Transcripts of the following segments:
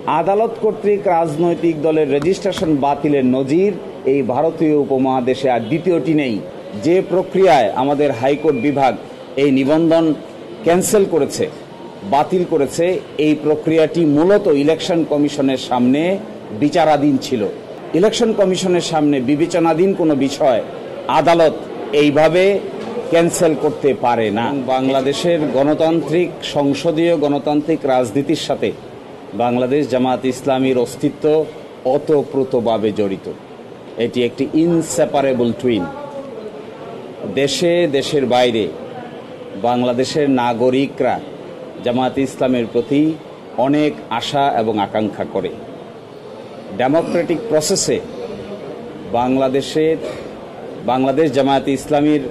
আদালত কর্তৃক রাজনৈতিক দলের রেজিস্ট্রেশন বাতিলের নজির এই ভারতীয় উপমহাদেশে আর দ্বিতীয়টি নেই। যে প্রক্রিয়ায় আমাদের হাইকোর্ট বিভাগ এই নিবন্ধন ক্যান্সেল করেছে, বাতিল করেছে, এই প্রক্রিয়াটি মূলত ইলেকশন কমিশনের সামনে বিচারাধীন ছিল। ইলেকশন কমিশনের সামনে বিবেচনাধীন কোনো বিষয় আদালত এইভাবে ক্যান্সেল করতে পারে না। বাংলাদেশের গণতান্ত্রিক সংসদীয় গণতান্ত্রিক রাজনীতির সাথে বাংলাদেশ জামাত ইসলামীর অস্তিত্ব ওতপ্রোতভাবে জড়িত। এটি একটি ইনসেপারেবল টুইন। দেশে দেশের বাইরে বাংলাদেশের নাগরিকরা জামাত ইসলামের প্রতি অনেক আশা এবং আকাঙ্ক্ষা করে। ডেমোক্রেটিক প্রসেসে বাংলাদেশ জামায়াতে ইসলামীর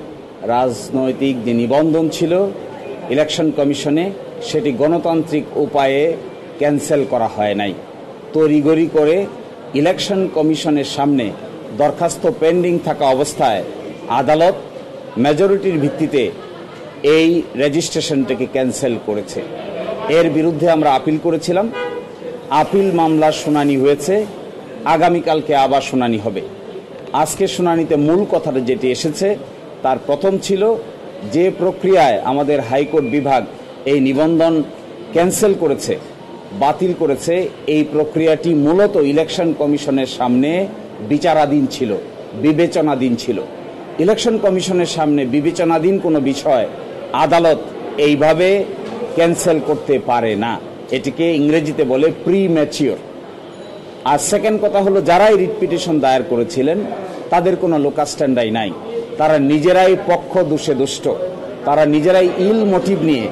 রাজনৈতিক যে নিবন্ধন ছিল ইলেকশন কমিশনে, সেটি গণতান্ত্রিক উপায়ে ক্যান্সেল করা হয় নাই। তড়িঘড়ি করে ইলেকশন কমিশনের সামনে দরখাস্ত পেন্ডিং থাকা অবস্থায় আদালত মেজরিটির ভিত্তিতে এই রেজিস্ট্রেশনটাকে ক্যান্সেল করেছে। এর বিরুদ্ধে আমরা আপিল করেছিলাম। আপিল মামলার শুনানি হয়েছে, আগামীকালকে আবার শুনানি হবে। আজকে শুনানিতে মূল কথাটা যেটি এসেছে তার প্রথম ছিল, যে প্রক্রিয়ায় আমাদের হাইকোর্ট বিভাগ এই নিবন্ধন ক্যান্সেল করেছে, বাতিল করেছে, এই প্রক্রিয়াটি মূলত ইলেকশন কমিশনের সামনে বিচারাধীন ছিল, বিবেচনাধীন ছিল। ইলেকশন কমিশনের সামনে বিবেচনাধীন কোনো বিষয় আদালত এইভাবে ক্যান্সেল করতে পারে না। এটিকে ইংরেজিতে বলে প্রিম্যাচিওর। আর সেকেন্ড কথা হলো, যারাই রিট পিটিশন দায়ের করেছিলেন তাদের কোনো লোকাস স্ট্যান্ডাই নাই। তারা নিজেরাই পক্ষ দোষে দুষ্ট, তারা নিজেরাই ইল মোটিভ নিয়ে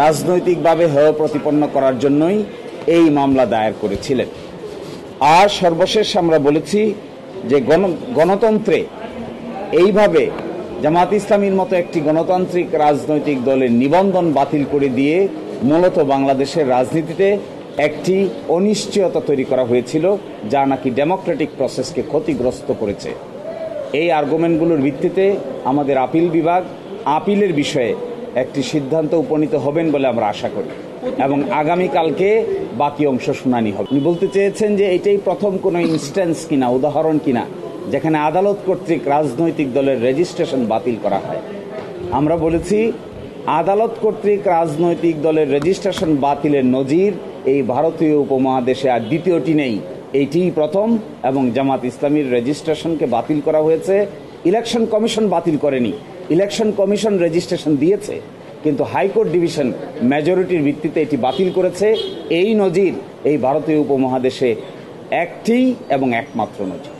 রাজনৈতিকভাবে হেয় প্রতিপন্ন করার জন্যই এই মামলা দায়ের করেছিলেন। আর সর্বশেষ আমরা বলেছি যে গণতন্ত্রে এইভাবে জামাত ইসলামীর মতো একটি গণতান্ত্রিক রাজনৈতিক দলের নিবন্ধন বাতিল করে দিয়ে মূলত বাংলাদেশের রাজনীতিতে একটি অনিশ্চয়তা তৈরি করা হয়েছিল, যা নাকি ডেমোক্রেটিক প্রসেসকে ক্ষতিগ্রস্ত করেছে। এই আর্গুমেন্টগুলোর ভিত্তিতে আমাদের আপিল বিভাগ আপিলের বিষয়ে একটি সিদ্ধান্ত উপনীত হবেন বলে আমরা আশা করি এবং আগামীকালকে বাকি অংশ শুনানি হবে। উনি বলতে চেয়েছেন যে এটাই প্রথম কোনো ইনস্ট্যান্স কিনা, উদাহরণ কিনা, যেখানে আদালত কর্তৃক রাজনৈতিক দলের রেজিস্ট্রেশন বাতিল করা হয়। আমরা বলেছি, আদালত কর্তৃক রাজনৈতিক দলের রেজিস্ট্রেশন বাতিলের নজির এই ভারতীয় উপমহাদেশে আর দ্বিতীয়টি নেই। এইটিই প্রথম এবং জামাত ইসলামীর রেজিস্ট্রেশনকে বাতিল করা হয়েছে। ইলেকশন কমিশন বাতিল করেনি, ইলেকশন কমিশন রেজিস্ট্রেশন দিয়েছে, কিন্তু হাইকোর্ট ডিভিশন মেজরিটির ভিত্তিতে এটি বাতিল করেছে। এই নজির এই ভারতীয় উপমহাদেশে একটি এবং একমাত্র নজির।